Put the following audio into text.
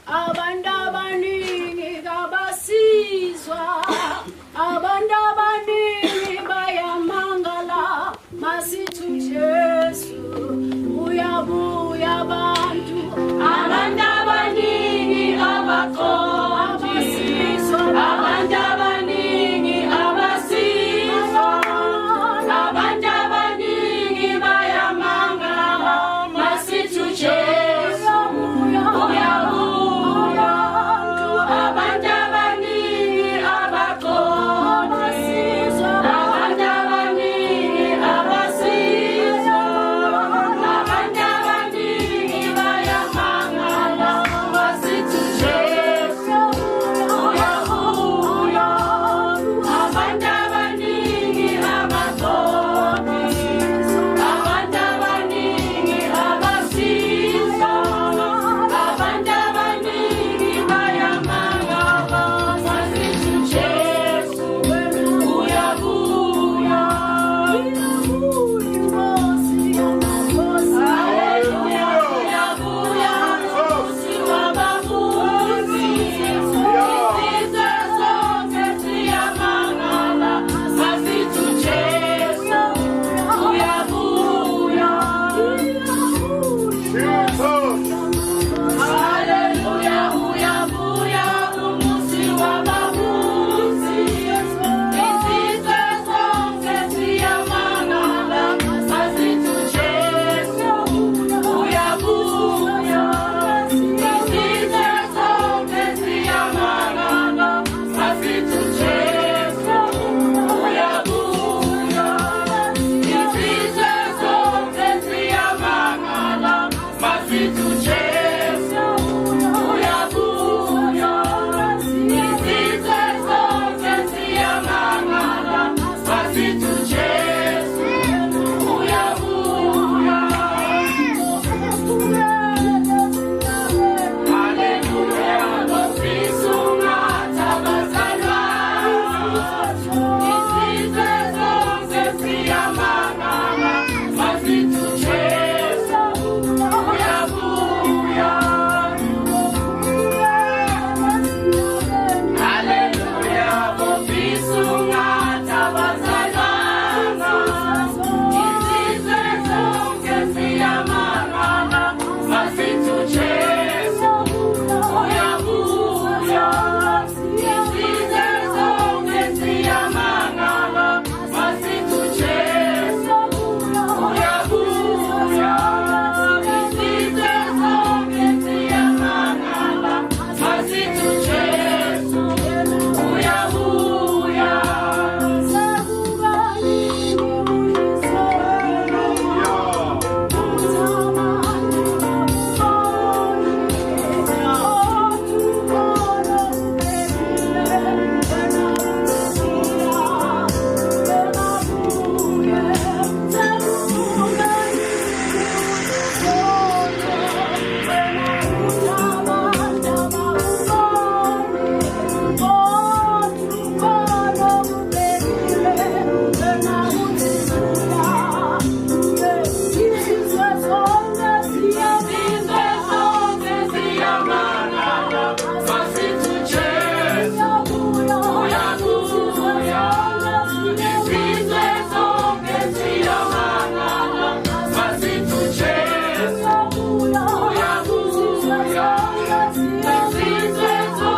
abantu abaningi kabasizwa, abantu abaningi bayamangala, masithi uJesu uyabuya abantu, abantu abaningi abasizwa, abantu abaningi abasizwa, abantu abaningi bayamangala, masithi uJesu uyabuya abantu, abantu abaningi abasizwa, abantu abaningi abasizwa, abantu abaningi bayamangala, masithi uJesu uyabuya, abantu abaningi abasizwa, abantu abaningi abasizwa, abantu abaningi bayamangala, masithi uJesu uyabuya. Haleluya, uyabuya Nkosi wababusi, izizwe zonke ziyamangala, masithi uJesu uyabuya. Haleluya, uyabuya Nkosi wababusi, izizwe zonke ziyamangala, masithi uJesu uyabuya. Izizwe zonke ziyamangala, masithi uJesu uyabuya. Izizwe zonke ziyamangala, masithi uJesu uyabuya. Izizwe zonke ziyamangala, masithi uJesu uyabuya. Haleluya, ngofisa ungathabazalwa. Izizwe zonke ziyamangala, masithi uJesu uyabuya. Haleluya, ngofisa ungathabazalwa. Izizwe zonke ziyamangala, masithi uJesu uyabuya. Izizwe zonke ziyamangala, masithi uJesu uyabuya. Izizwe zonke ziyamangala, masithi uJesu uyabuya. Masithi uJesu